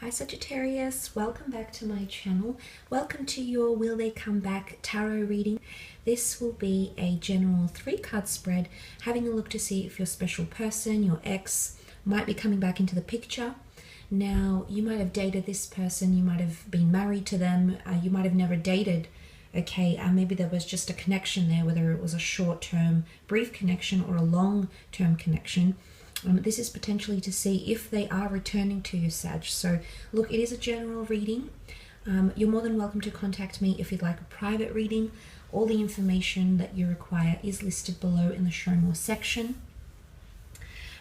Hi Sagittarius, welcome back to my channel. Welcome to your Will They Come Back tarot reading. This will be a general 3-card spread, having a look to see if your special person, your ex, might be coming back into the picture. Now, you might have dated this person, you might have been married to them, you might have never dated, okay, maybe there was just a connection there, whether it was a short-term, brief connection or a long-term connection. This is potentially to see if they are returning to you, Sag. So look, it is a general reading. You're more than welcome to contact me if you'd like a private reading. All the information that you require is listed below in the show more section.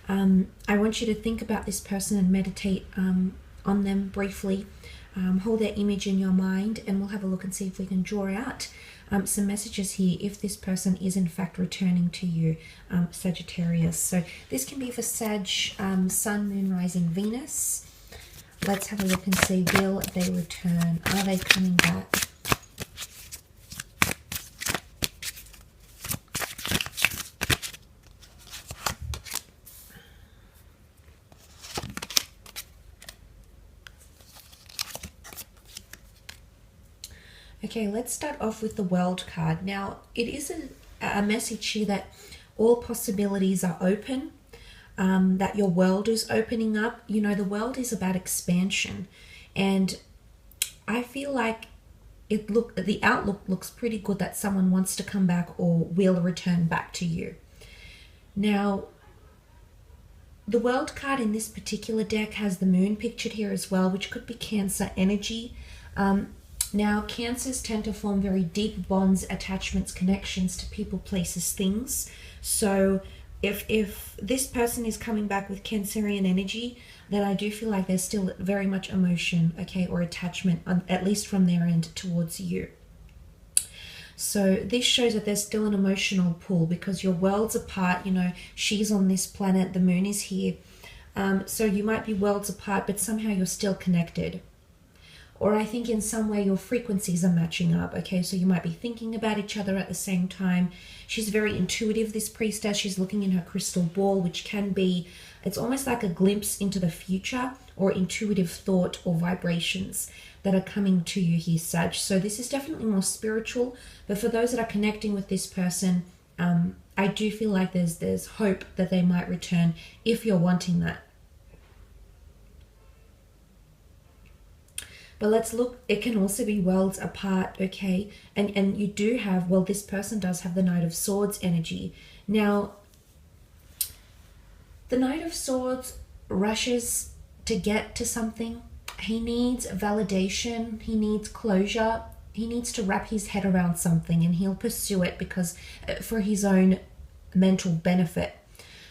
I want you to think about this person and meditate on them briefly. Hold their image in your mind, and we'll have a look and see if we can draw out some messages here if this person is in fact returning to you, Sagittarius. So this can be for Sag, Sun, Moon, Rising, Venus. Let's have a look and see, will they return? Are they coming back? Okay, let's start off with the World card. Now, it is a message here that all possibilities are open, that your world is opening up. You know, the world is about expansion, and I feel like the outlook looks pretty good that someone wants to come back or will return back to you. Now, the World card in this particular deck has the Moon pictured here as well, which could be Cancer energy. Now, Cancers tend to form very deep bonds, attachments, connections to people, places, things. So if this person is coming back with Cancerian energy, then I do feel like there's still very much emotion, okay, or attachment, at least from their end towards you. So this shows that there's still an emotional pull because your worlds apart. You know, she's on this planet, the moon is here. So you might be worlds apart, but somehow you're still connected. Or I think in some way your frequencies are matching up, okay? So you might be thinking about each other at the same time. She's very intuitive, this priestess. She's looking in her crystal ball, which can be, it's almost like a glimpse into the future or intuitive thought or vibrations that are coming to you here, Sag. So this is definitely more spiritual, but for those that are connecting with this person, I do feel like there's hope that they might return if you're wanting that. But let's look, it can also be worlds apart, okay? And you do have, well, this person does have the Knight of Swords energy. Now, the Knight of Swords rushes to get to something. He needs validation, he needs closure, he needs to wrap his head around something, and he'll pursue it because for his own mental benefit.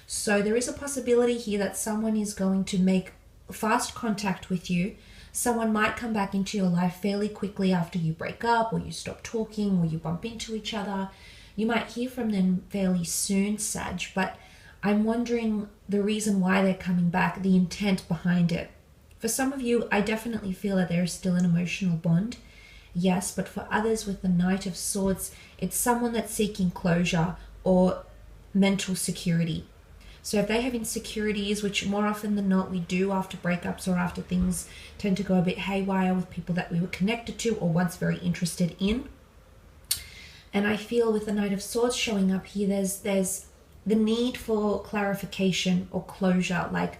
So there is a possibility here that someone is going to make fast contact with you. Someone might come back into your life fairly quickly after you break up or you stop talking or you bump into each other. You might hear from them fairly soon, Sag, but I'm wondering the reason why they're coming back, the intent behind it. For some of you, I definitely feel that there is still an emotional bond. Yes, but for others with the Knight of Swords, it's someone that's seeking closure or mental security. So if they have insecurities, which more often than not we do after breakups or after things tend to go a bit haywire with people that we were connected to or once very interested in. And I feel with the Knight of Swords showing up here, there's the need for clarification or closure. Like,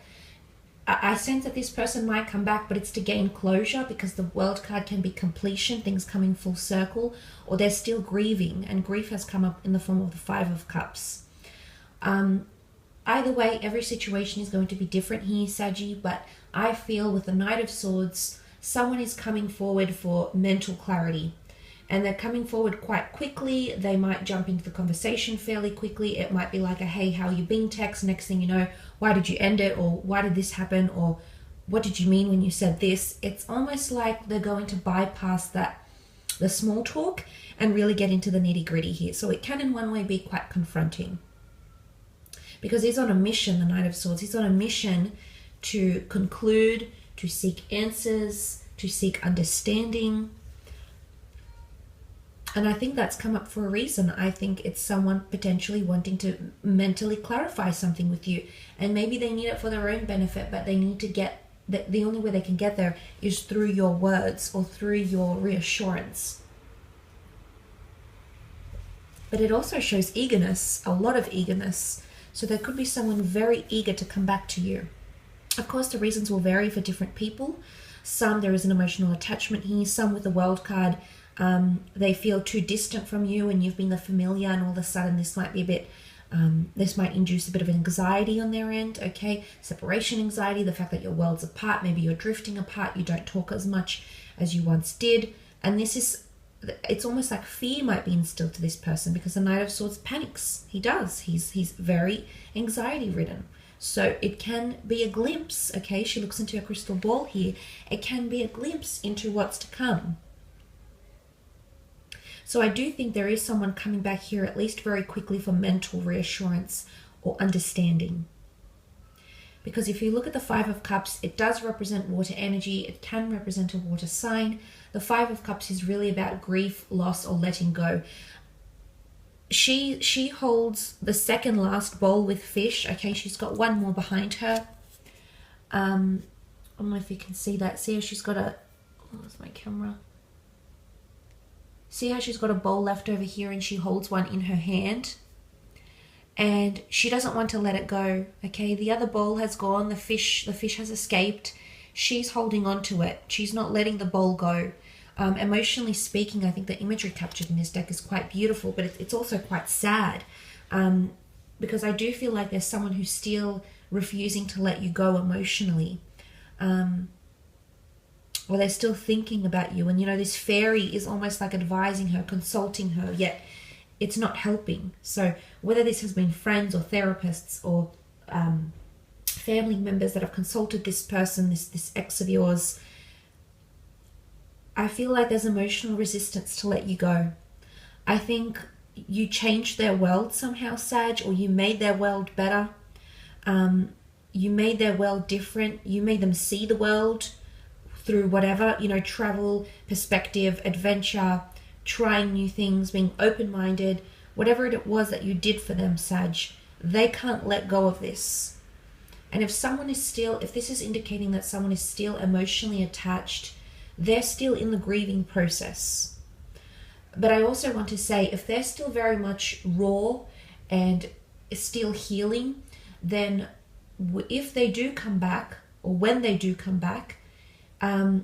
I sense that this person might come back, but it's to gain closure because the World card can be completion, things coming full circle, or they're still grieving, and grief has come up in the form of the Five of Cups. Either way, every situation is going to be different here, Saggy, but I feel with the Knight of Swords, someone is coming forward for mental clarity. And they're coming forward quite quickly. They might jump into the conversation fairly quickly. It might be like a, hey, how you been text. Next thing you know, why did you end it? Or why did this happen? Or what did you mean when you said this? It's almost like they're going to bypass the small talk and really get into the nitty gritty here. So it can in one way be quite confronting. Because he's on a mission, the Knight of Swords. He's on a mission to conclude, to seek answers, to seek understanding. And I think that's come up for a reason. I think it's someone potentially wanting to mentally clarify something with you. And maybe they need it for their own benefit, but they need to get the only way they can get there is through your words or through your reassurance. But it also shows eagerness, a lot of eagerness. So there could be someone very eager to come back to you. Of course, the reasons will vary for different people. Some, there is an emotional attachment here. Some with the World card, they feel too distant from you and you've been the familiar, and all of a sudden this might be a bit, this might induce a bit of anxiety on their end, okay? Separation anxiety, the fact that your world's apart, maybe you're drifting apart, you don't talk as much as you once did. And this is, it's almost like fear might be instilled to this person, because the Knight of Swords panics. He does. He's very anxiety ridden. So it can be a glimpse, okay? She looks into a crystal ball here. It can be a glimpse into what's to come. So I do think there is someone coming back here, at least very quickly, for mental reassurance or understanding. Because if you look at the Five of Cups, it does represent water energy. It can represent a water sign. The Five of Cups is really about grief, loss, or letting go. She holds the second last bowl with fish. Okay, she's got one more behind her. I don't know if you can see that. See how she's got a... Oh, where's my camera? See how she's got a bowl left over here and she holds one in her hand? And she doesn't want to let it go. Okay, the other bowl has gone. The fish has escaped. She's holding on to it. She's not letting the bowl go. Emotionally speaking, I think the imagery captured in this deck is quite beautiful, but it's also quite sad, because I do feel like there's someone who's still refusing to let you go emotionally, or they're still thinking about you. And, you know, this fairy is almost like advising her, consulting her, yet it's not helping. So whether this has been friends or therapists or family members that have consulted this person, this ex of yours, I feel like there's emotional resistance to let you go. I think you changed their world somehow, Sag, or you made their world better. You made their world different. You made them see the world through whatever, you know, travel, perspective, adventure, trying new things, being open-minded, whatever it was that you did for them, Sag. They can't let go of this. And if someone is still, if this is indicating that someone is still emotionally attached, they're still in the grieving process. But I also want to say, if they're still very much raw and still healing, then if they do come back, or when they do come back, I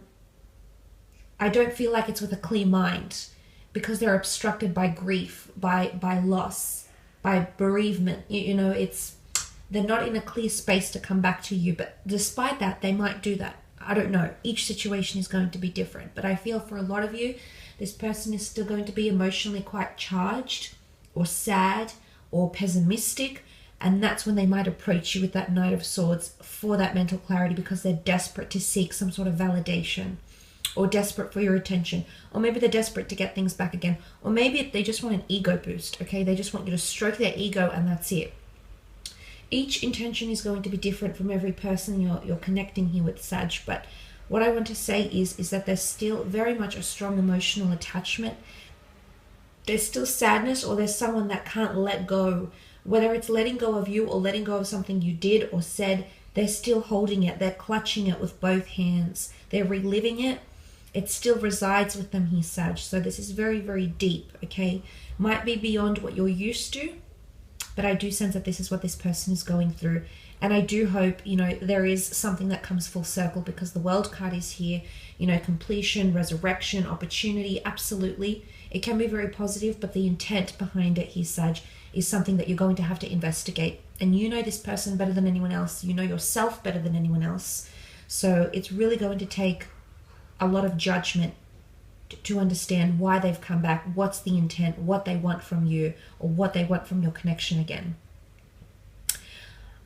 don't feel like it's with a clear mind, because they're obstructed by grief, by loss, by bereavement. You know, they're not in a clear space to come back to you. But despite that, they might do that. I don't know. Each situation is going to be different. But I feel for a lot of you, this person is still going to be emotionally quite charged or sad or pessimistic. And that's when they might approach you with that Knight of Swords for that mental clarity, because they're desperate to seek some sort of validation, or desperate for your attention. Or maybe they're desperate to get things back again. Or maybe they just want an ego boost, okay? They just want you to stroke their ego and that's it. Each intention is going to be different from every person you're connecting here with, Sag. But what I want to say is that there's still very much a strong emotional attachment. There's still sadness, or there's someone that can't let go. Whether it's letting go of you or letting go of something you did or said, they're still holding it. They're clutching it with both hands. They're reliving it. It still resides with them here, Sag. So this is very, very deep, okay? Might be beyond what you're used to, but I do sense that this is what this person is going through. And I do hope, you know, there is something that comes full circle, because the World card is here. You know, completion, resurrection, opportunity, absolutely. It can be very positive, but the intent behind it here, Sag, is something that you're going to have to investigate. And you know this person better than anyone else. You know yourself better than anyone else. So it's really going to take a lot of judgment to understand why they've come back, what's the intent, what they want from you, or what they want from your connection again.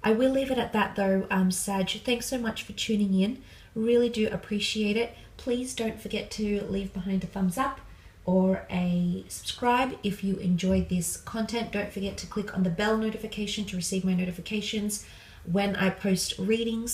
I will leave it at that though, Sag. Thanks so much for tuning in. Really do appreciate it. Please don't forget to leave behind a thumbs up or a subscribe if you enjoyed this content. Don't forget to click on the bell notification to receive my notifications when I post readings.